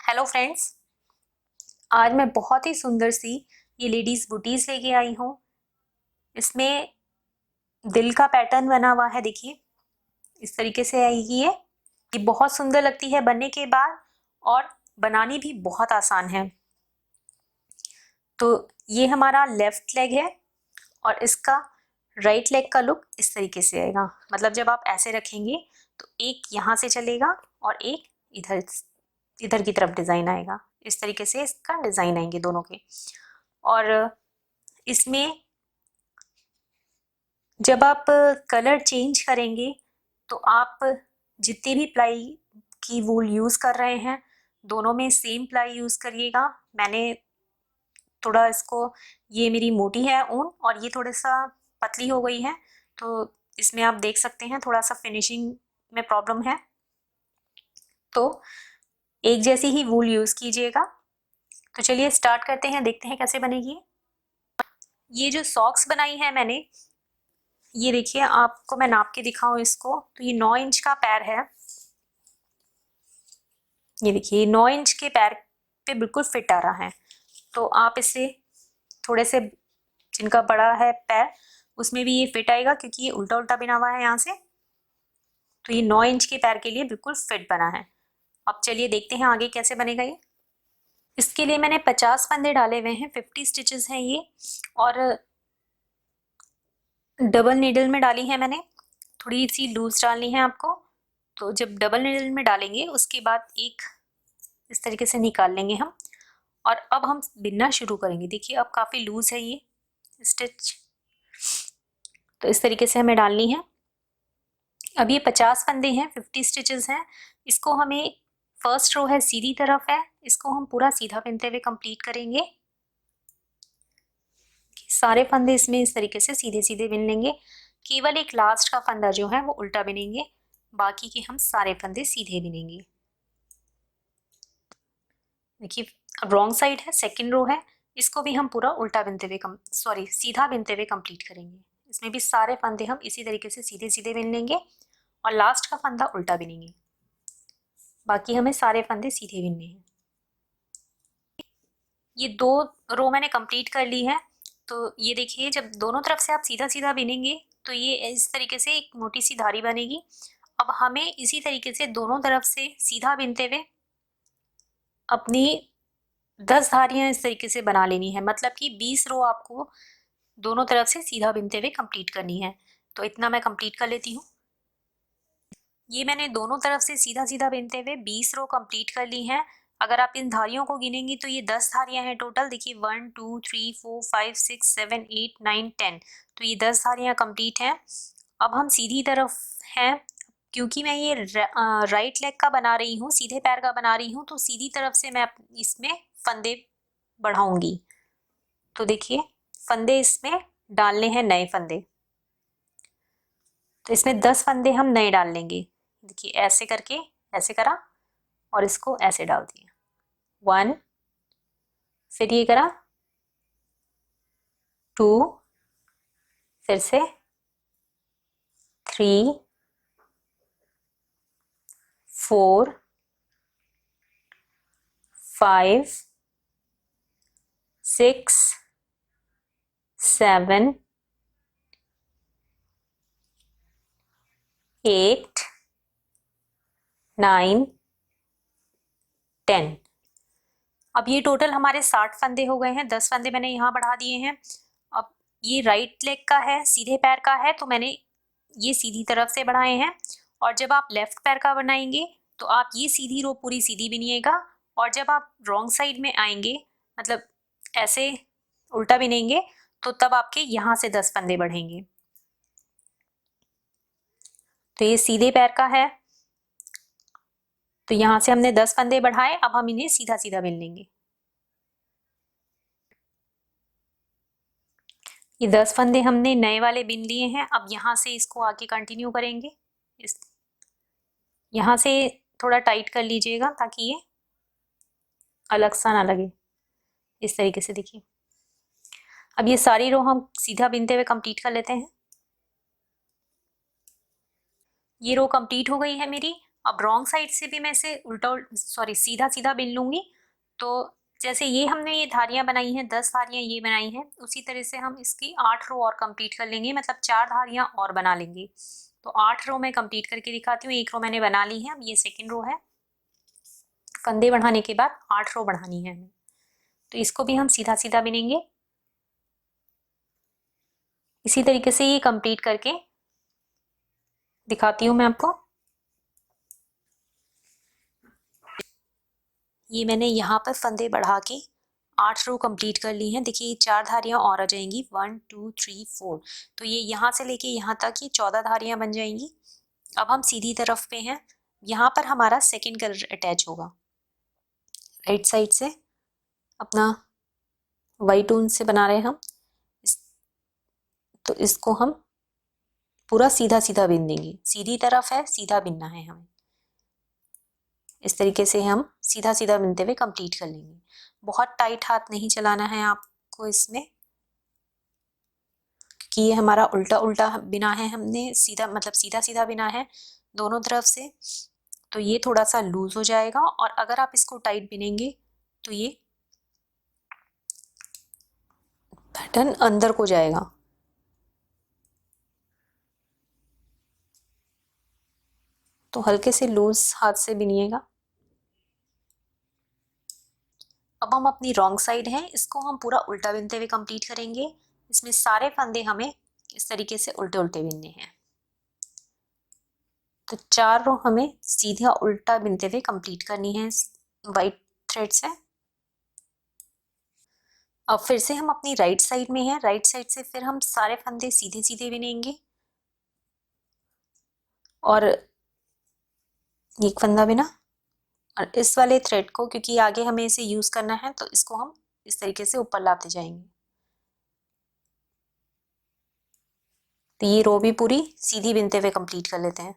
Hello friends, आज मैं बहुत ही सुंदर सी ये लेडीज बूटीज लेके आई हूँ। इसमें दिल का पैटर्न बना हुआ है। देखिए इस तरीके से आएगी ये बहुत सुंदर लगती है बनने के बाद और बनानी भी बहुत आसान है। तो ये हमारा लेफ्ट लेग है और इसका राइट लेग का लुक इस तरीके से आएगा। मतलब जब आप ऐसे रखेंगे तो एक यहाँ से चलेगा और एक इधर इधर की तरफ डिज़ाइन आएगा। इस तरीके से इसका डिज़ाइन आएंगे दोनों के। और इसमें जब आप कलर चेंज करेंगे तो आप जितनी भी प्लाई की वूल यूज़ कर रहे हैं दोनों में सेम प्लाई यूज़ करिएगा। मैंने थोड़ा इसको, ये मेरी मोटी है ऊन और ये थोड़ा सा पतली हो गई है, तो इसमें आप देख सकते हैं थोड़ा सा फिनिशिंग में प्रॉब्लम है। तो एक जैसी ही वूल यूज़ कीजिएगा। तो चलिए स्टार्ट करते हैं, देखते हैं कैसे बनेगी। ये जो सॉक्स बनाई है मैंने, ये देखिए आपको मैं नाप के दिखाऊं इसको, तो ये 9 इंच का पैर है। ये देखिए 9 इंच के पैर पे बिल्कुल फिट आ रहा है। तो आप इसे थोड़े से, जिनका बड़ा है पैर उसमें भी ये फिट आएगा क्योंकि ये उल्टा उल्टा बना हुआ है यहाँ से। तो ये 9 इंच के पैर के लिए बिल्कुल फिट बना है। अब चलिए देखते हैं आगे कैसे बनेगा ये। इसके लिए मैंने 50 फंदे डाले हुए हैं, 50 स्टिचेस हैं ये, और डबल नीडल में डाली है मैंने। थोड़ी सी लूज डालनी है आपको। तो जब डबल नीडल में डालेंगे उसके बाद एक इस तरीके से निकाल लेंगे हम, और अब हम बिनना शुरू करेंगे। देखिए अब काफ़ी लूज है ये स्टिच, तो इस तरीके से हमें डालनी है। अब ये 50 फंदे हैं, 50 स्टिचेस हैं। इसको हमें, फर्स्ट रो है सीधी तरफ है, इसको हम पूरा सीधा बिनते हुए कंप्लीट करेंगे। सारे फंदे इसमें इस तरीके से सीधे सीधे बिन लेंगे। केवल एक लास्ट का फंदा जो है वो उल्टा बिनेंगे, बाकी के हम सारे फंदे सीधे बिनेंगे। देखिए अब रॉन्ग साइड है, सेकंड रो है, इसको भी हम पूरा उल्टा बिनते हुए सीधा बिनते हुए कंप्लीट करेंगे। इसमें भी सारे फंदे हम इसी तरीके से सीधे सीधे बिन लेंगे और लास्ट का फंदा उल्टा बिनेंगे। बाकी हमें सारे फंदे सीधे बिनने हैं। ये 2 रो मैंने कंप्लीट कर ली है। तो ये देखिए जब दोनों तरफ से आप सीधा सीधा बिनेंगे तो ये इस तरीके से एक मोटी सी धारी बनेगी। अब हमें इसी तरीके से दोनों तरफ से सीधा बिनते हुए अपनी 10 धारियां इस तरीके से बना लेनी है। मतलब कि 20 रो आपको दोनों तरफ से सीधा बिनते हुए कंप्लीट करनी है। तो इतना मैं कंप्लीट कर लेती हूँ। ये मैंने दोनों तरफ से सीधा सीधा बिनते हुए 20 रो कंप्लीट कर ली हैं। अगर आप इन धारियों को गिनेंगी तो ये 10 धारियां हैं टोटल। देखिए 1 2 3 4 5 6 7 8 9 10, तो ये 10 धारियां कंप्लीट हैं। अब हम सीधी तरफ हैं, क्योंकि मैं ये राइट लेग का बना रही हूँ, सीधे पैर का बना रही हूँ, तो सीधी तरफ से मैं इसमें फंदे बढ़ाऊंगी। तो देखिए फंदे इसमें डालने हैं, नए फंदे। तो इसमें 10 फंदे हम नए डाल लेंगे। देखिए ऐसे करके, ऐसे करा और इसको ऐसे डाल दिया 1, फिर ये करा 2, फिर से 3 4 5 6 7 8 9 10। अब ये टोटल हमारे 60 फंदे हो गए हैं। 10 फंदे मैंने यहाँ बढ़ा दिए हैं। अब ये राइट लेग का है, सीधे पैर का है, तो मैंने ये सीधी तरफ से बढ़ाए हैं। और जब आप लेफ्ट पैर का बनाएंगे तो आप ये सीधी रो पूरी सीधी बिनिएगा, और जब आप रॉन्ग साइड में आएंगे, मतलब ऐसे उल्टा बिनेंगे, तो तब आपके यहाँ से 10 फंदे बढ़ेंगे। तो ये सीधे पैर का है, तो यहाँ से हमने 10 फंदे बढ़ाए। अब हम इन्हें सीधा सीधा बिन लेंगे। ये 10 फंदे हमने नए वाले बिन लिए हैं। अब यहाँ से इसको आगे कंटिन्यू करेंगे। इस यहाँ से थोड़ा टाइट कर लीजिएगा ताकि ये अलग सा ना लगे। इस तरीके से देखिए। अब ये सारी रो हम सीधा बिनते हुए कंप्लीट कर लेते हैं। ये रो कंप्लीट हो गई है मेरी। अब रॉन्ग साइड से भी मैं इसे सीधा सीधा बिन लूँगी। तो जैसे ये हमने ये धारियाँ बनाई हैं, 10 धारियाँ ये बनाई हैं, उसी तरह से हम इसकी 8 रो और कंप्लीट कर लेंगे, मतलब 4 धारियाँ और बना लेंगे। तो 8 रो मैं कंप्लीट करके दिखाती हूँ। 1 रो मैंने बना ली है, अब ये सेकंड रो है। फंदे बढ़ाने के बाद 8 रो बढ़ानी है हमें, तो इसको भी हम सीधा सीधा बिनेंगे। इसी तरीके से ये कंप्लीट करके दिखाती हूँ मैं आपको। ये मैंने यहाँ पर फंदे बढ़ा के 8 रो कंप्लीट कर ली हैं। देखिए ये 4 धारियाँ और आ जाएंगी, 1 2 3 4। तो ये यहाँ से लेके यहाँ तक ये 14 धारियाँ बन जाएंगी। अब हम सीधी तरफ पे हैं, यहाँ पर हमारा सेकंड कलर अटैच होगा। राइट साइड से अपना वाइट ऊन से बना रहे हैं हम तो इसको हम पूरा सीधा सीधा बिन देंगे। सीधी तरफ है, सीधा बिनना है हमें। इस तरीके से हम सीधा सीधा बिनते हुए कंप्लीट कर लेंगे। बहुत टाइट हाथ नहीं चलाना है आपको इसमें, क्योंकि ये हमारा उल्टा उल्टा बिना है हमने, सीधा मतलब सीधा सीधा बिना है दोनों तरफ से, तो ये थोड़ा सा लूज हो जाएगा। और अगर आप इसको टाइट बिनेंगे तो ये पैटर्न अंदर को जाएगा। तो हल्के से लूज हाथ से बिनिएगा। अब हम अपनी रॉन्ग साइड है, इसको हम पूरा उल्टा बिनते हुए कंप्लीट करेंगे। इसमें सारे फंदे हमें इस तरीके से उल्टे उल्टे बिनने हैं। तो 4 रो हमें सीधा उल्टा बिनते हुए कंप्लीट करनी है वाइट थ्रेड से। अब फिर से हम अपनी राइट साइड में हैं, राइट साइड से फिर हम सारे फंदे सीधे सीधे बिनेंगे और एक फंदा बिना, और इस वाले थ्रेड को, क्योंकि आगे हमें इसे यूज करना है, तो इसको हम इस तरीके से ऊपर लाते जाएंगे। तो ये रो भी पूरी सीधी बिनते हुए कंप्लीट कर लेते हैं।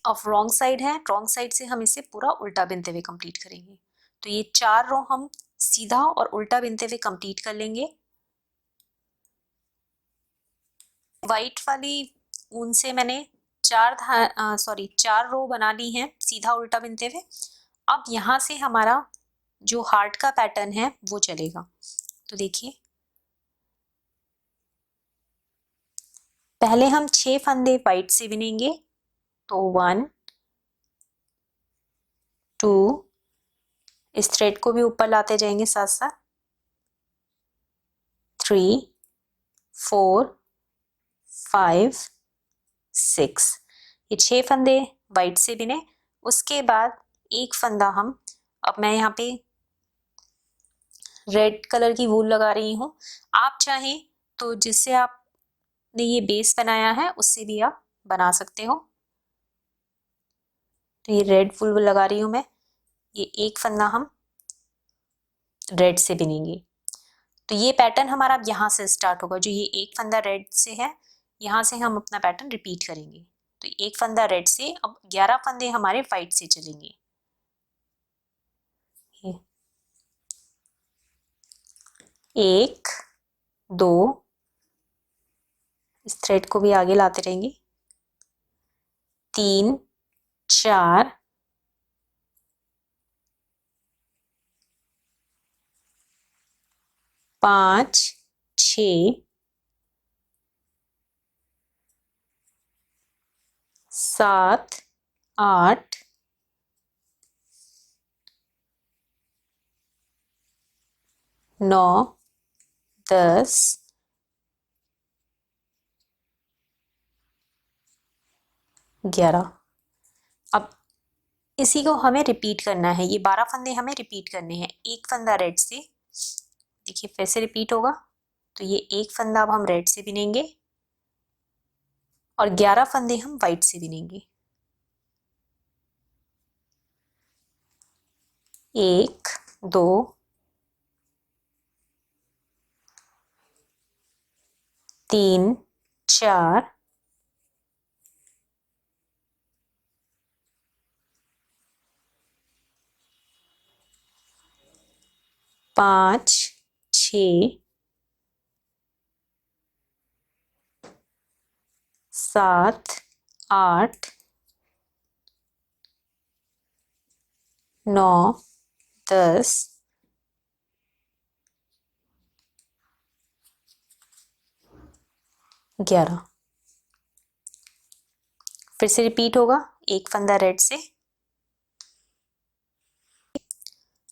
अब रॉन्ग साइड है, रॉन्ग साइड से हम इसे पूरा उल्टा बिनते हुए कंप्लीट करेंगे। तो ये 4 रो हम सीधा और उल्टा बिनते हुए कंप्लीट कर लेंगे। वाइट वाली ऊन से मैंने 4 रो बना ली हैं सीधा उल्टा बिनते हुए। अब यहाँ से हमारा जो हार्ट का पैटर्न है वो चलेगा। तो देखिए पहले हम 6 फंदे वाइट से बिनेंगे। तो 1 2, इस थ्रेड को भी ऊपर लाते जाएंगे साथ साथ, 3 4 5 6, ये 6 फंदे वाइट से बिने। उसके बाद एक फंदा हम, अब मैं यहाँ पे रेड कलर की वूल लगा रही हूँ। आप चाहें तो जिससे आपने ये बेस बनाया है उससे भी आप बना सकते हो। तो ये रेड वूल लगा रही हूँ मैं। ये एक फंदा हम रेड से बिनेंगे। तो ये पैटर्न हमारा अब यहाँ से स्टार्ट होगा। जो ये एक फंदा रेड से है, यहाँ से हम अपना पैटर्न रिपीट करेंगे। तो एक फंदा रेड से, अब 11 फंदे हमारे वाइट से चलेंगे। 1 2, इस थ्रेड को भी आगे लाते रहेंगे, 3 4 5 6 7 8 9 10 11। अब इसी को हमें रिपीट करना है। ये 12 फंदे हमें रिपीट करने हैं। एक फंदा रेड से, देखिए फिर से रिपीट होगा। तो ये एक फंदा अब हम रेड से बिनेंगे और 11 फंदे हम वाइट से बिनेंगे। 1 2 3 4 5 6 7 8 9, 10, 11। फिर से रिपीट होगा, एक फंदा रेड से,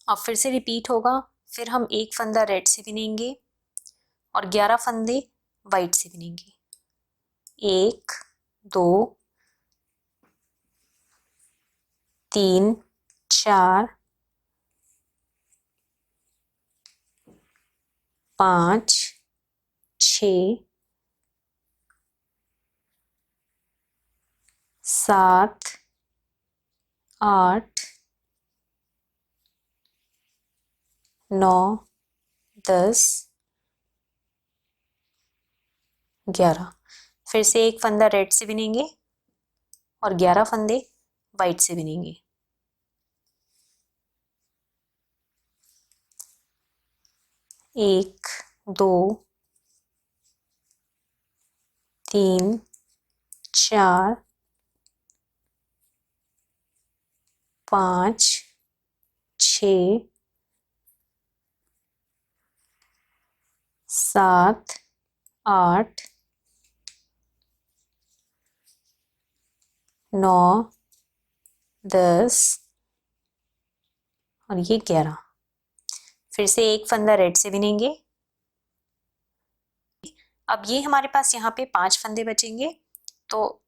अब फिर से रिपीट होगा, फिर हम एक फंदा रेड से बिनेंगे और 11 फंदे वाइट से बिनेंगे। 1, 2, 3, 4, 5, 6, 7, 8, 9, 10, 11। फिर से एक फंदा रेड से बिनेंगे और 11 फंदे वाइट से बिनेंगे। 1, 2, 3, 4, 5, 6, 7, 8, 9, 10 और ये 11। फिर से एक फंदा रेड से बिनेंगे। अब ये हमारे पास यहाँ पे 5 फंदे बचेंगे, तो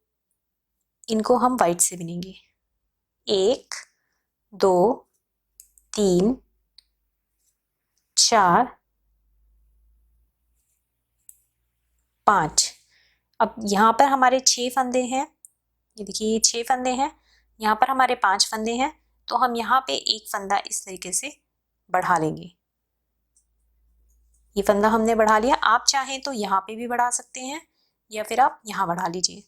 इनको हम वाइट से बिनेंगे। 1, 2, 3, 4, 5। अब यहाँ पर हमारे 6 फंदे हैं, ये देखिए ये 6 फंदे हैं, यहाँ पर हमारे 5 फंदे हैं, तो हम यहाँ पे एक फंदा इस तरीके से बढ़ा लेंगे। ये फंदा हमने बढ़ा लिया, आप चाहें तो यहाँ पे भी बढ़ा सकते हैं या फिर आप यहाँ बढ़ा लीजिए।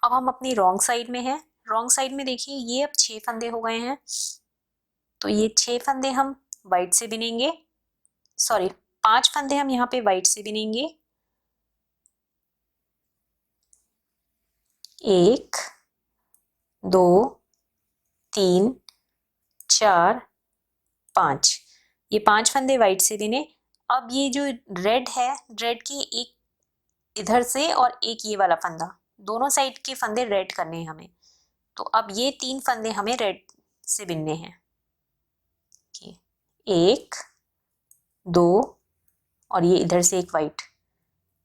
अब हम अपनी रॉन्ग साइड में हैं, रॉन्ग साइड में देखिए ये अब 6 फंदे हो गए हैं, तो ये 6 फंदे हम वाइट से बिनेंगे, सॉरी 5 फंदे हम यहाँ पे वाइट से बिनेंगे। 1, 2, 3, 4, 5, ये 5 फंदे वाइट से बिने। अब ये जो रेड है, रेड की एक इधर से और एक ये वाला फंदा, दोनों साइड के फंदे रेड करने हैं हमें, तो अब ये 3 फंदे हमें रेड से बिनने हैं। 1, 2 और ये इधर से एक वाइट,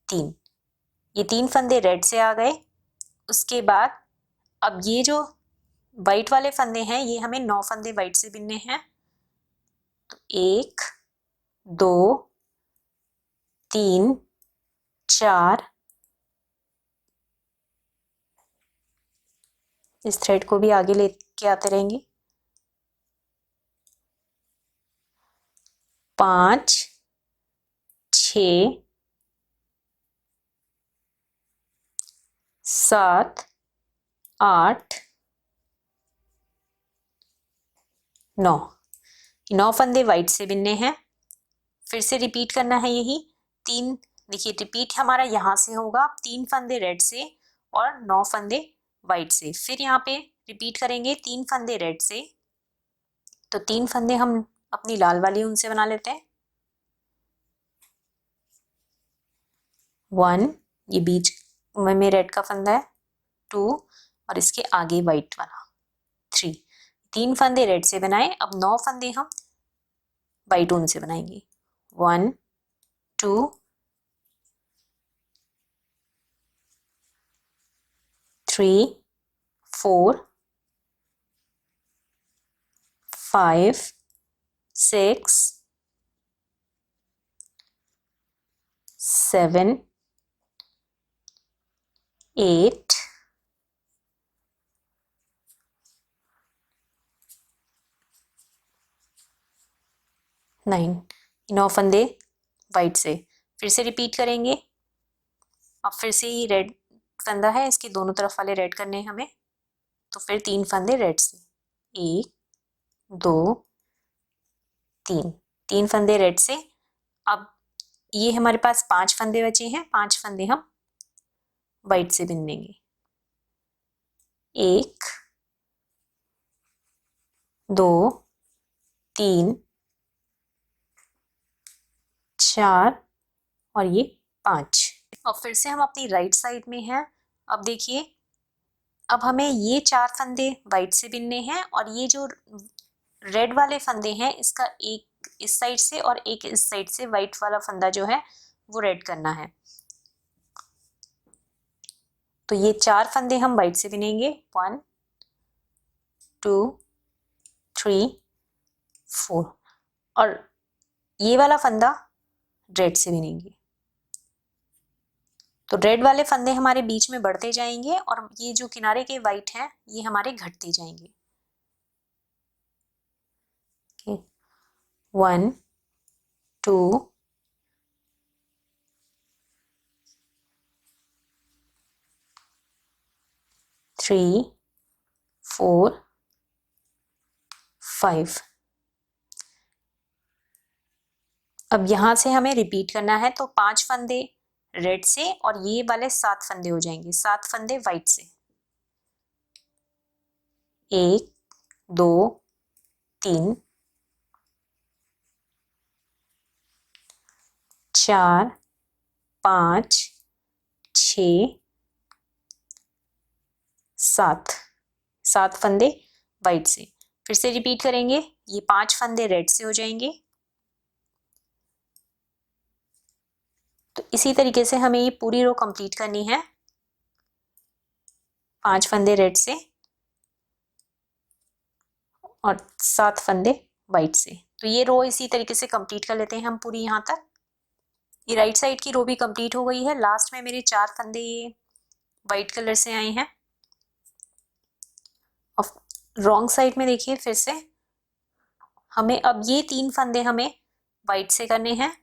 3, ये 3 फंदे रेड से आ गए। उसके बाद अब ये जो वाइट वाले फंदे हैं ये हमें 9 फंदे वाइट से बिनने हैं, तो 1, 2, 3, 4, इस थ्रेड को भी आगे लेके आते रहेंगे, 5, 6, 7, 8, 9, 9 फंदे वाइट से बिनने हैं। फिर से रिपीट करना है यही 3, देखिए रिपीट हमारा यहाँ से होगा, 3 फंदे रेड से और 9 फंदे वाइट से। फिर यहाँ पे रिपीट करेंगे 3 फंदे रेड से, तो 3 फंदे हम अपनी लाल वाली ऊन से बना लेते हैं। 1, ये बीच में रेड का फंदा है, 2 और इसके आगे वाइट वाला, 3, 3 फंदे रेड से बनाए। अब 9 फंदे हम वाइट ऊन से बनाएंगे। 1, 2, 3, 4, 5, 6, 7, 8, 9, 9 फंदे वाइट से। फिर से रिपीट करेंगे, अब फिर से ये रेड फंदा है, इसके दोनों तरफ वाले रेड करने हैं हमें, तो फिर 3 फंदे रेड से, 1, 2, 3, 3 फंदे रेड से। अब ये हमारे पास 5 फंदे बचे हैं, 5 फंदे हम वाइट से बिन लेंगे। 1, 2 3 4 और ये 5। अब फिर से हम अपनी राइट साइड में हैं। अब देखिए, अब हमें ये 4 फंदे वाइट से बिनने हैं और ये जो रेड वाले फंदे हैं इसका एक इस साइड से और एक इस साइड से वाइट वाला फंदा जो है वो रेड करना है। तो ये 4 फंदे हम वाइट से बिनेंगे, 1 2 3 4 और ये वाला फंदा रेड से बिनेंगे। तो रेड वाले फंदे हमारे बीच में बढ़ते जाएंगे और ये जो किनारे के वाइट हैं ये हमारे घटते जाएंगे। 1 2 3 4 5। अब यहां से हमें रिपीट करना है, तो 5 फंदे रेड से और ये वाले 7 फंदे हो जाएंगे, 7 फंदे वाइट से। 1 2 3 4 5 6 7, 7 फंदे वाइट से। फिर से रिपीट करेंगे, ये 5 फंदे रेड से हो जाएंगे। तो इसी तरीके से हमें ये पूरी रो कंप्लीट करनी है, 5 फंदे रेड से और 7 फंदे वाइट से। तो ये रो इसी तरीके से कंप्लीट कर लेते हैं हम पूरी यहाँ तक। ये राइट साइड की रो भी कंप्लीट हो गई है। लास्ट में मेरे 4 फंदे ये वाइट कलर से आए हैं। और रॉन्ग साइड में देखिए, फिर से हमें अब ये 3 फंदे हमें वाइट से करने हैं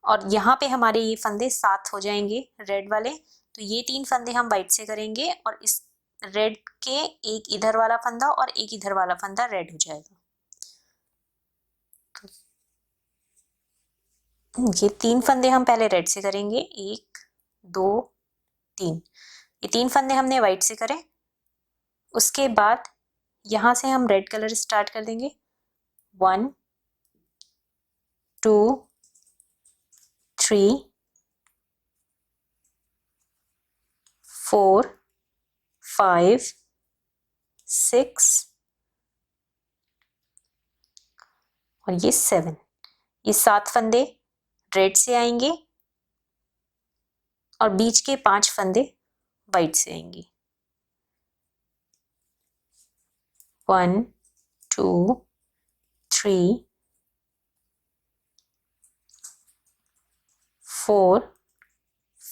और यहाँ पे हमारे ये फंदे 7 हो जाएंगे रेड वाले। तो ये 3 फंदे हम वाइट से करेंगे और इस रेड के एक इधर वाला फंदा और एक इधर वाला फंदा रेड हो जाएगा। ये 3 फंदे हम पहले रेड से करेंगे, 1 2 3। ये 3 फंदे हमने वाइट से करे। उसके बाद यहाँ से हम रेड कलर स्टार्ट कर देंगे, 1 2 3 4 5 6 और ये 7। ये 7 फंदे रेड से आएंगे और बीच के 5 फंदे वाइट से आएंगे, 1 2 3 4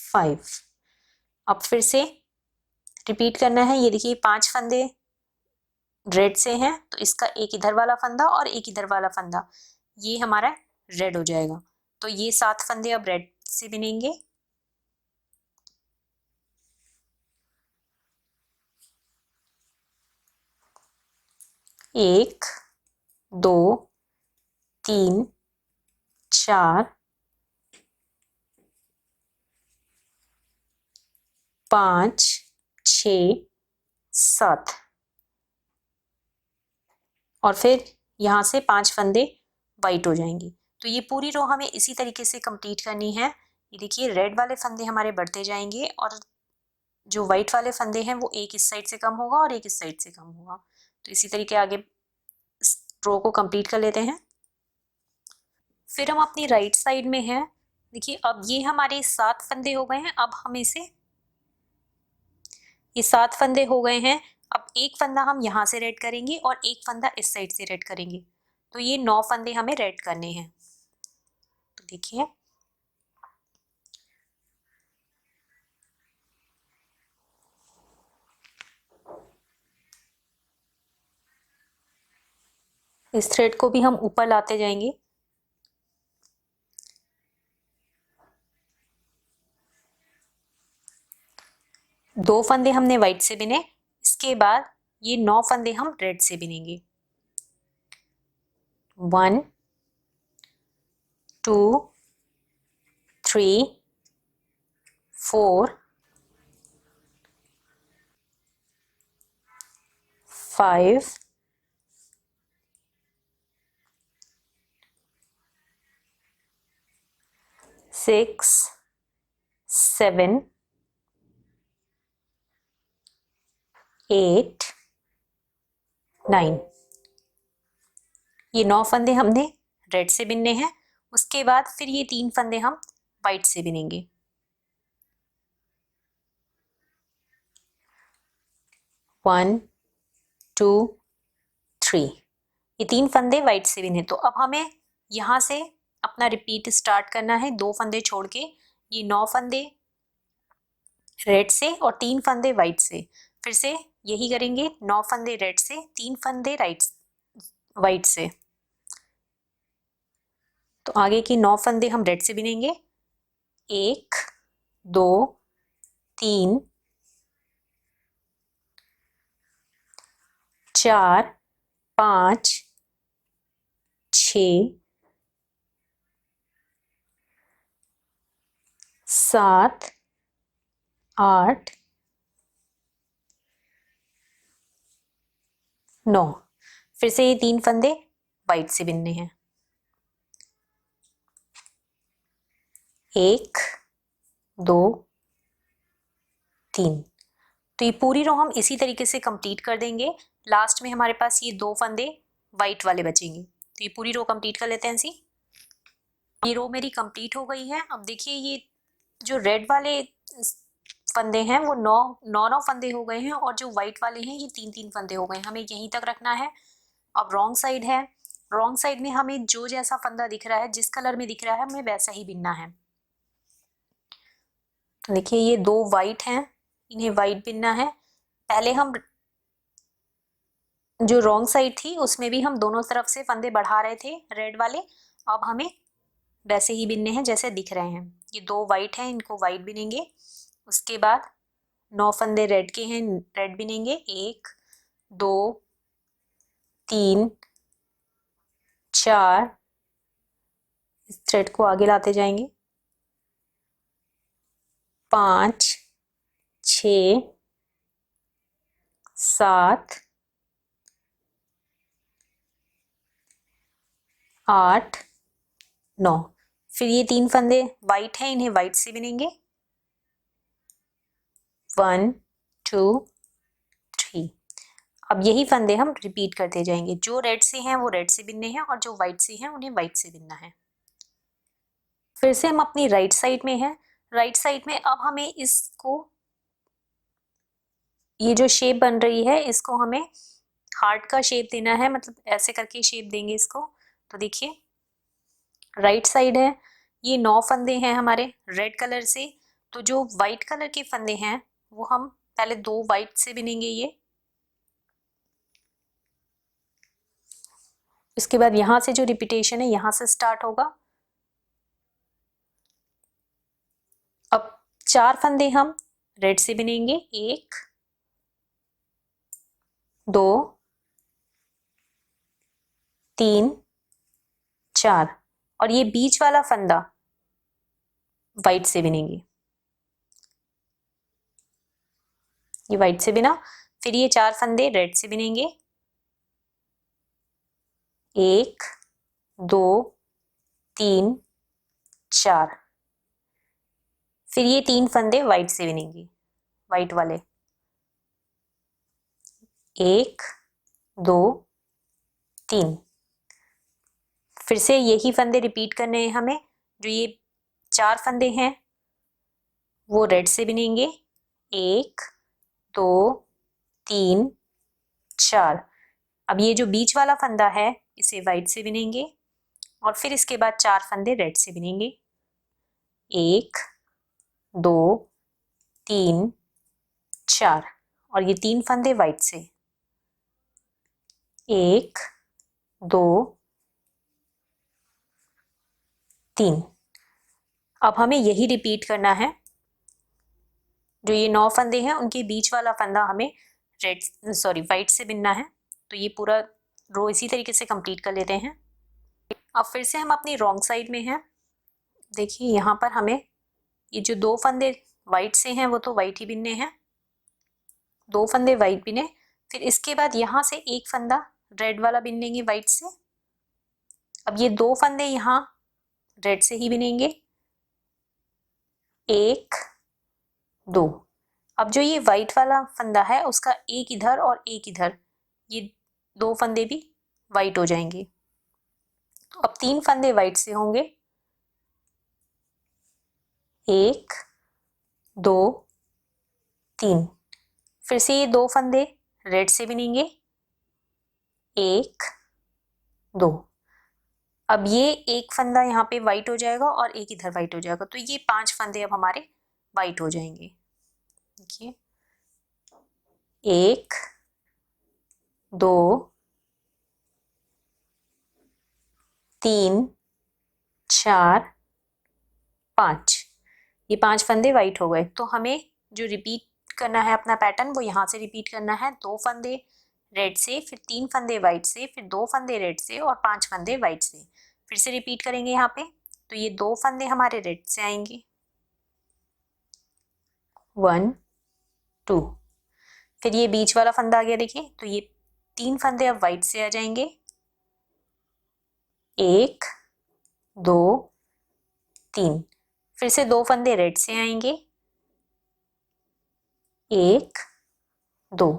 5। अब फिर से रिपीट करना है। ये देखिए 5 फंदे रेड से हैं, तो इसका एक इधर वाला फंदा और एक इधर वाला फंदा ये हमारा रेड हो जाएगा। तो ये 7 फंदे अब रेड से बिनेंगे, 1 2 3 4 5 6 7 और फिर यहाँ से 5 फंदे वाइट हो जाएंगे। तो ये पूरी रो हमें इसी तरीके से कंप्लीट करनी है। ये देखिए रेड वाले फंदे हमारे बढ़ते जाएंगे और जो वाइट वाले फंदे हैं वो एक इस साइड से कम होगा और एक इस साइड से कम होगा। तो इसी तरीके आगे इस रो को कंप्लीट कर लेते हैं। फिर हम अपनी राइट साइड में हैं। देखिए अब ये हमारे 7 फंदे हो गए हैं। अब हम इसे, ये 7 फंदे हो गए हैं। अब एक फंदा हम यहाँ से रेड करेंगे और एक फंदा इस साइड से रेड करेंगे। तो ये 9 फंदे हमें रेड करने हैं। तो देखिए इस थ्रेड को भी हम ऊपर लाते जाएंगे। दो फंदे हमने वाइट से बिने, इसके बाद ये 9 फंदे हम रेड से बिनेंगे, 1 2 3 4 5 6 7 8 9। ये 9 फंदे हमने रेड से बिनने हैं। उसके बाद फिर ये 3 फंदे हम वाइट से बिनेंगे। 1 2 3। ये 3 फंदे वाइट से बिने। तो अब हमें यहाँ से अपना रिपीट स्टार्ट करना है 2 फंदे छोड़ के। ये 9 फंदे रेड से और 3 फंदे वाइट से। फिर से यही करेंगे, 9 फंदे रेड से, 3 फंदे वाइट से। तो आगे की 9 फंदे हम रेड से बिनेंगे। 1 2 3 4 5 6 7 8 9। फिर से ये 3 फंदे वाइट से बिनने हैं। 1 2 3। तो ये पूरी रो हम इसी तरीके से कंप्लीट कर देंगे। लास्ट में हमारे पास ये 2 फंदे वाइट वाले बचेंगे। तो ये पूरी रो कंप्लीट कर लेते हैं ऐसी। ये रो मेरी कंप्लीट हो गई है। अब देखिए ये जो रेड वाले फंदे हैं वो 9 फंदे हो गए हैं और जो वाइट वाले हैं ये 3 फंदे हो गए हैं। हमें यहीं तक रखना है। अब रॉन्ग साइड है। रॉन्ग साइड में हमें जो जैसा फंदा दिख रहा है, जिस कलर में दिख रहा है, हमें वैसा ही बिनना है। तो देखिए ये 2 वाइट हैं, इन्हें वाइट बिनना है। पहले हम जो रॉन्ग साइड थी उसमें भी हम दोनों तरफ से फंदे बढ़ा रहे थे रेड वाले। अब हमें वैसे ही बिनने हैं जैसे दिख रहे हैं। ये 2 वाइट हैं, इनको वाइट बिनेंगे। उसके बाद 9 फंदे रेड के हैं, रेड बिनेंगे। 1 2 3 4। इस थ्रेड को आगे लाते जाएंगे। 5 6 7 8 9। फिर ये 3 फंदे वाइट हैं, इन्हें वाइट से बिनेंगे। 1 2 3। अब यही फंदे हम रिपीट करते जाएंगे। जो रेड से हैं वो रेड से बिनने हैं और जो वाइट से हैं उन्हें वाइट से बिनना है। फिर से हम अपनी राइट साइड में हैं। राइट साइड में अब हमें इसको, ये जो शेप बन रही है इसको हमें हार्ट का शेप देना है, मतलब ऐसे करके शेप देंगे इसको। तो देखिए राइट साइड है, ये 9 फंदे हैं हमारे रेड कलर से। तो जो वाइट कलर के फंदे हैं वो हम पहले 2 वाइट से बिनेंगे ये। इसके बाद यहाँ से जो रिपीटेशन है यहाँ से स्टार्ट होगा। अब 4 फंदे हम रेड से बिनेंगे। 1 2 3 4। और ये बीच वाला फंदा वाइट से बिनेंगे। ये वाइट से बिना। फिर ये 4 फंदे रेड से बिनेंगे। 1 2 3 4। फिर ये 3 फंदे वाइट से बिनेंगे, वाइट वाले। 1 2 3। फिर से यही फंदे रिपीट करने हैं हमें। जो ये 4 फंदे हैं वो रेड से बिनेंगे। 1 2 3 4। अब ये जो बीच वाला फंदा है इसे वाइट से बिनेंगे और फिर इसके बाद 4 फंदे रेड से बिनेंगे। 1 2 3 4। और ये 3 फंदे वाइट से। 1 2 3। अब हमें यही रिपीट करना है। जो ये 9 फंदे हैं उनके बीच वाला फंदा हमें वाइट से बिनना है। तो ये पूरा रो इसी तरीके से कंप्लीट कर लेते हैं। अब फिर से हम अपनी रॉन्ग साइड में हैं। देखिए यहाँ पर हमें ये जो 2 फंदे वाइट से हैं वो तो वाइट ही बिनने हैं। 2 फंदे वाइट बिने। फिर इसके बाद यहाँ से एक फंदा रेड वाला बिन लेंगे वाइट से। अब ये 2 फंदे यहाँ रेड से ही बिनेंगे। एक, दो। अब जो ये वाइट वाला फंदा है उसका एक इधर और एक इधर, ये दो फंदे भी वाइट हो जाएंगे। तो अब 3 फंदे वाइट से होंगे, एक, दो, तीन। फिर से ये 2 फंदे रेड से बिनेंगे, एक, दो। अब ये एक फंदा यहाँ पे वाइट हो जाएगा और एक इधर वाइट हो जाएगा, तो ये 5 फंदे अब हमारे वाइट हो जाएंगे। देखिए, एक, दो, तीन, चार, 5। ये 5 फंदे वाइट हो गए। तो हमें जो रिपीट करना है अपना पैटर्न, वो यहाँ से रिपीट करना है। 2 फंदे रेड से, फिर 3 फंदे वाइट से, फिर 2 फंदे रेड से और 5 फंदे वाइट से। फिर से रिपीट करेंगे यहाँ पे। तो ये 2 फंदे हमारे रेड से आएंगे, 1, 2। फिर ये बीच वाला फंदा आ गया, देखिए। तो ये 3 फंदे अब वाइट से आ जाएंगे, एक, दो, तीन। फिर से 2 फंदे रेड से आएंगे, एक, दो।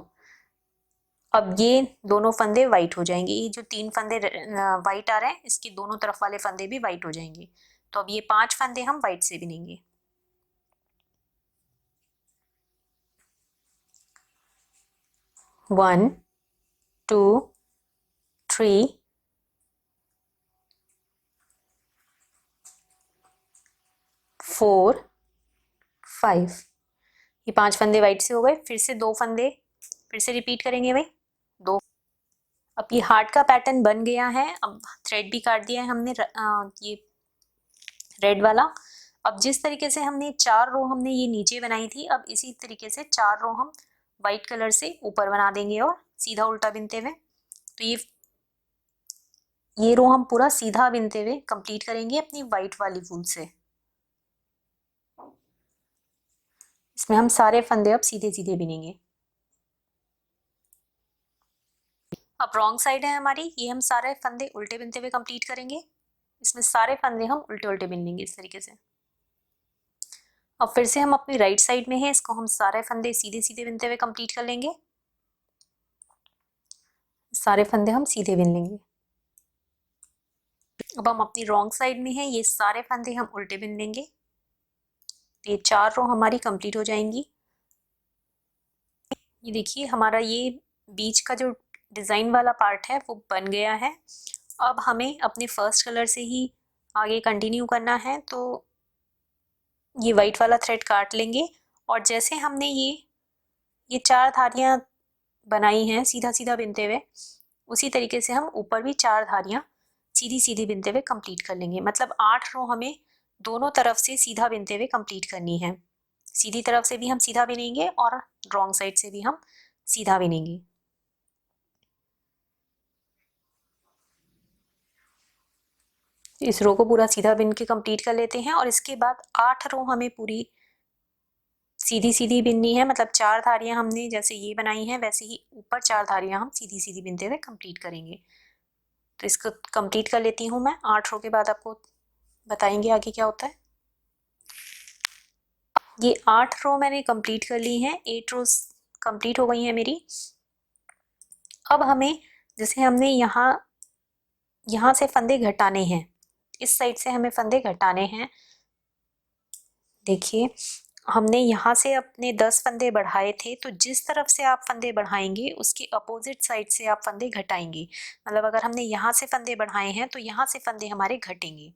अब ये दोनों फंदे वाइट हो जाएंगे। ये जो 3 फंदे वाइट आ रहे हैं, इसके दोनों तरफ वाले फंदे भी वाइट हो जाएंगे। तो अब ये 5 फंदे हम वाइट से बिनेंगे। 1, 2, 3, 4, 5। ये 5 फंदे वाइट से हो गए। फिर से 2 फंदे फिर से रिपीट करेंगे भाई, 2। अब ये हार्ट का पैटर्न बन गया है। अब थ्रेड भी काट दिया है हमने, ये रेड वाला। अब जिस तरीके से हमने 4 रो हमने ये नीचे बनाई थी, अब इसी तरीके से 4 रो हम वाइट कलर से ऊपर बना देंगे और सीधा उल्टा बिनते हुए। तो ये रो हम पूरा सीधा बिनते हुए कंप्लीट करेंगे अपनी वाइट वाली वूल से। इसमें हम सारे फंदे अब सीधे सीधे बिनेंगे। अब रॉन्ग साइड है हमारी, ये हम सारे फंदे उल्टे बिनते हुए कंप्लीट करेंगे। इसमें सारे फंदे हम उल्टे उल्टे बिन लेंगे इस तरीके से। अब फिर से हम अपनी राइट साइड में है, इसको हम सारे फंदे सीधे सीधे बिनते हुए कंप्लीट कर लेंगे। सारे फंदे हम सीधे बिन लेंगे। अब हम अपनी रॉन्ग साइड में है, ये सारे फंदे हम उल्टे बिन लेंगे। ये 4 रो हमारी कंप्लीट हो जाएंगी। ये देखिए, हमारा ये बीच का जो डिज़ाइन वाला पार्ट है वो बन गया है। अब हमें अपने फर्स्ट कलर से ही आगे कंटिन्यू करना है। तो ये वाइट वाला थ्रेड काट लेंगे और जैसे हमने ये 4 धारियाँ बनाई हैं सीधा सीधा बिनते हुए, उसी तरीके से हम ऊपर भी 4 धारियाँ सीधी सीधी बिनते हुए कंप्लीट कर लेंगे। मतलब 8 रो हमें दोनों तरफ से सीधा बिनते हुए कंप्लीट करनी है। सीधी तरफ से भी हम सीधा बिनेंगे और रॉन्ग साइड से भी हम सीधा बिनेंगे। इस रो को पूरा सीधा बिन के कंप्लीट कर लेते हैं और इसके बाद 8 रो हमें पूरी सीधी सीधी बिननी है। मतलब 4 धारियां हमने जैसे ये बनाई हैं, वैसे ही ऊपर 4 धारियां हम सीधी सीधी बिनते हुए कंप्लीट करेंगे। तो इसको कंप्लीट कर लेती हूँ मैं। 8 रो के बाद आपको बताएंगे आगे क्या होता है। ये 8 रो मैंने कंप्लीट कर ली हैं, 8 रोज कंप्लीट हो गई हैं मेरी। अब हमें जैसे हमने यहाँ से फंदे घटाने हैं, इस साइड से हमें फंदे घटाने हैं। देखिए, हमने यहाँ से अपने 10 फंदे बढ़ाए थे, तो जिस तरफ से आप फंदे बढ़ाएंगे उसके अपोजिट साइड से आप फंदे घटाएंगे। मतलब अगर हमने यहाँ से फंदे बढ़ाए हैं तो यहाँ से फंदे हमारे घटेंगे।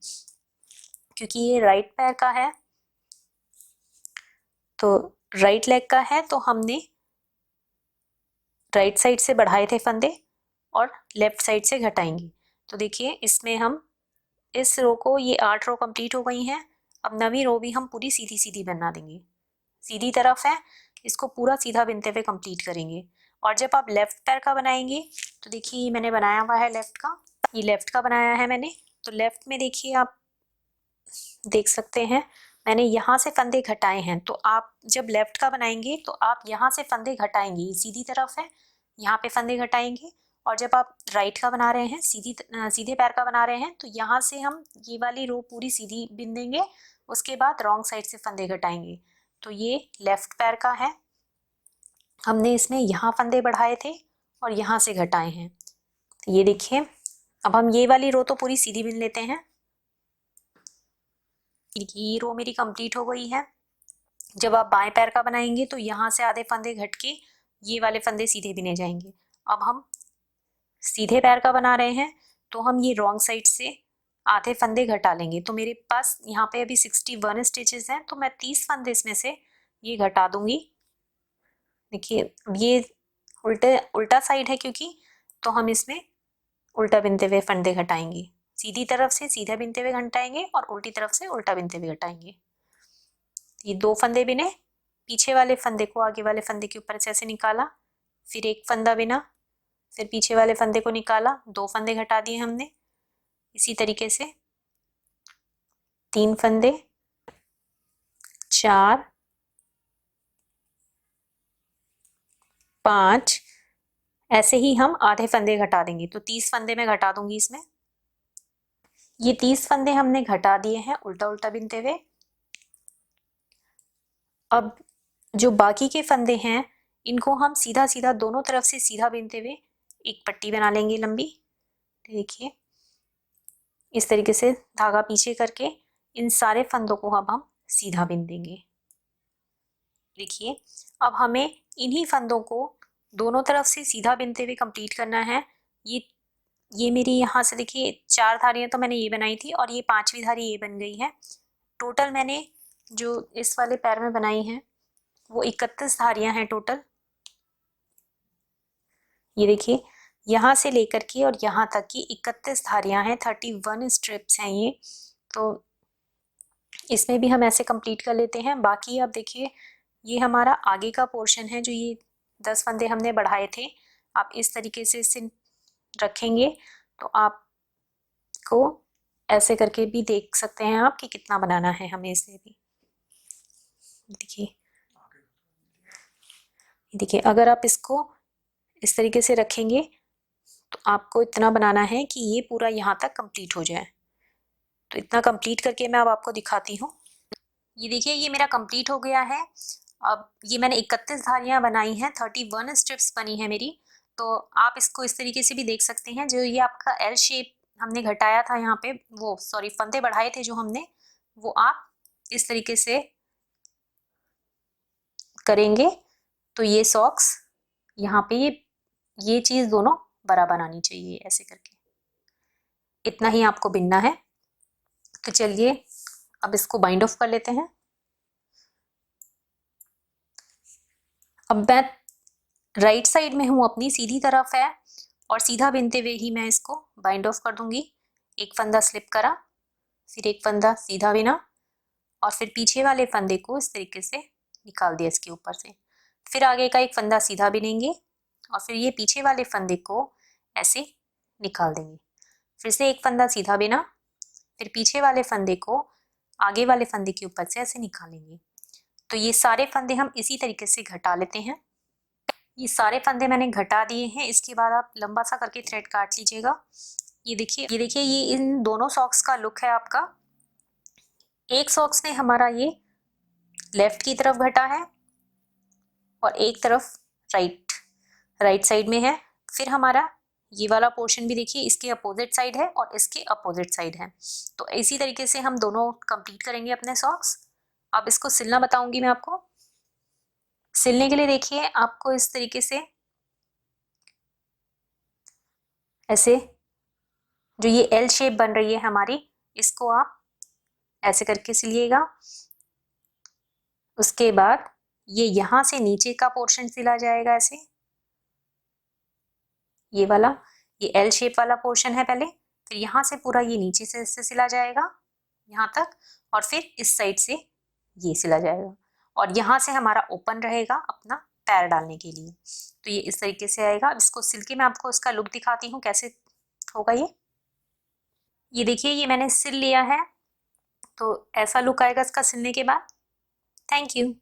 क्योंकि ये राइट पैर का है, तो राइट लेग का है, तो हमने राइट साइड से बढ़ाए थे फंदे और लेफ्ट साइड से घटाएंगे। तो देखिए, इसमें हम इस रो को, ये 8 रो कंप्लीट हो गई हैं। अब 9वीं रो भी हम पूरी सीधी सीधी बना देंगे। सीधी तरफ है, इसको पूरा सीधा बिनते हुए कंप्लीट करेंगे। और जब आप लेफ्ट पैर का बनाएंगे, तो देखिए ये मैंने बनाया हुआ है लेफ्ट का, ये लेफ्ट का बनाया है मैंने। तो लेफ्ट में देखिए, आप देख सकते हैं मैंने यहाँ से फंदे घटाए हैं। तो आप जब लेफ्ट का बनाएंगे तो आप यहाँ से फंदे घटाएंगे, ये सीधी तरफ है, यहाँ पे फंदे घटाएंगे। और जब आप राइट का बना रहे हैं, सीधे पैर का बना रहे हैं, तो यहाँ से हम ये वाली रो पूरी सीधी बिन देंगे, उसके बाद रॉन्ग साइड से फंदे घटाएंगे। तो ये लेफ्ट पैर का है, हमने इसमें यहाँ फंदे बढ़ाए थे और यहाँ से घटाए हैं। तो ये देखिए, अब हम ये वाली रो तो पूरी सीधी बिन लेते हैं। ये रो मेरी कंप्लीट हो गई है। जब आप बाएं पैर का बनाएंगे तो यहाँ से आधे फंदे घट के ये वाले फंदे सीधे बिने जाएंगे। अब हम सीधे पैर का बना रहे हैं तो हम ये रॉन्ग साइड से आधे फंदे घटा लेंगे। तो मेरे पास यहाँ पे अभी 61 स्टिचेस हैं, तो मैं 30 फंदे इसमें से ये घटा दूंगी। देखिए अब ये उल्टा साइड है क्योंकि, तो हम इसमें उल्टा बिनते हुए फंदे घटाएंगे। सीधी तरफ से सीधा बिनते हुए घटाएंगे और उल्टी तरफ से उल्टा बिनते हुए घटाएंगे। ये 2 फंदे बिने, पीछे वाले फंदे को आगे वाले फंदे के ऊपर से ऐसे निकाला, फिर एक फंदा बिना, फिर पीछे वाले फंदे को निकाला, 2 फंदे घटा दिए हमने। इसी तरीके से 3 फंदे, 4, 5, ऐसे ही हम आधे फंदे घटा देंगे। तो 30 फंदे मैं घटा दूंगी इसमें। ये 30 फंदे हमने घटा दिए हैं उल्टा उल्टा बिनते हुए। अब जो बाकी के फंदे हैं इनको हम सीधा सीधा दोनों तरफ से सीधा बिनते हुए एक पट्टी बना लेंगे लंबी। देखिए इस तरीके से धागा पीछे करके इन सारे फंदों को अब हम सीधा बिन देंगे। देखिए अब हमें इन्हीं फंदों को दोनों तरफ से सीधा बिनते हुए कंप्लीट करना है। ये मेरी यहाँ से देखिए 4 धारियाँ तो मैंने ये बनाई थी और ये 5वीं धारी ये बन गई है। टोटल मैंने जो इस वाले पैर में बनाई हैं वो 31 धारियाँ हैं टोटल। ये देखिए यहाँ से लेकर के और यहाँ तक की 31 धारियाँ हैं, 31 स्ट्रिप्स हैं ये। तो इसमें भी हम ऐसे कंप्लीट कर लेते हैं। बाकी अब देखिए ये हमारा आगे का पोर्शन है, जो ये 10 फंदे हमने बढ़ाए थे। आप इस तरीके से इसे रखेंगे तो आपको ऐसे करके भी देख सकते हैं आप कि कितना बनाना है हमें इसे भी। देखिए अगर आप इसको इस तरीके से रखेंगे तो आपको इतना बनाना है कि ये पूरा यहाँ तक कंप्लीट हो जाए। तो इतना कंप्लीट करके मैं अब आपको दिखाती हूँ। ये देखिए ये मेरा कंप्लीट हो गया है। अब ये मैंने 31 धारियाँ बनाई हैं, 31 स्ट्रिप्स बनी है मेरी। तो आप इसको इस तरीके से भी देख सकते हैं। जो ये आपका एल शेप हमने घटाया था यहाँ पे, वो सॉरी फंदे बढ़ाए थे जो हमने, वो आप इस तरीके से करेंगे तो ये सॉक्स यहाँ पे ये चीज़ दोनों बराबर आनी चाहिए। ऐसे करके इतना ही आपको बिनना है। तो चलिए अब इसको बाइंड ऑफ कर लेते हैं। अब मैं राइट साइड में हूँ, अपनी सीधी तरफ है और सीधा बिनते हुए ही मैं इसको बाइंड ऑफ कर दूंगी। एक फंदा स्लिप करा, फिर एक फंदा सीधा बिना और फिर पीछे वाले फंदे को इस तरीके से निकाल दिया इसके ऊपर से। फिर आगे का एक फंदा सीधा बिनेंगे और फिर ये पीछे वाले फंदे को ऐसे निकाल देंगे। फिर से एक फंदा सीधा बिना, फिर पीछे वाले फंदे को आगे वाले फंदे के ऊपर से ऐसे निकालेंगे। तो ये सारे फंदे हम इसी तरीके से घटा लेते हैं। ये सारे फंदे मैंने घटा दिए हैं। इसके बाद आप लंबा सा करके थ्रेड काट लीजिएगा। ये देखिए ये इन दोनों सॉक्स का लुक है आपका। एक सॉक्स में हमारा ये लेफ्ट की तरफ घटा है और एक तरफ राइट साइड में है। फिर हमारा ये वाला पोर्शन भी देखिए इसके अपोजिट साइड है और इसके अपोजिट साइड है। तो इसी तरीके से हम दोनों कंप्लीट करेंगे अपने सॉक्स। अब इसको सिलना बताऊंगी मैं आपको। सिलने के लिए देखिए आपको इस तरीके से ऐसे जो ये एल शेप बन रही है हमारी, इसको आप ऐसे करके सिलिएगा। उसके बाद ये यहाँ से नीचे का पोर्शन सिला जाएगा ऐसे, ये वाला ये एल शेप वाला पोर्शन है पहले, फिर यहाँ से पूरा ये नीचे से इससे सिला जाएगा यहाँ तक और फिर इस साइड से ये सिला जाएगा और यहाँ से हमारा ओपन रहेगा अपना पैर डालने के लिए। तो ये इस तरीके से आएगा। अब इसको सिल के मैं आपको इसका लुक दिखाती हूँ कैसे होगा ये देखिए ये मैंने सिल लिया है। तो ऐसा लुक आएगा इसका सिलने के बाद। Thank you.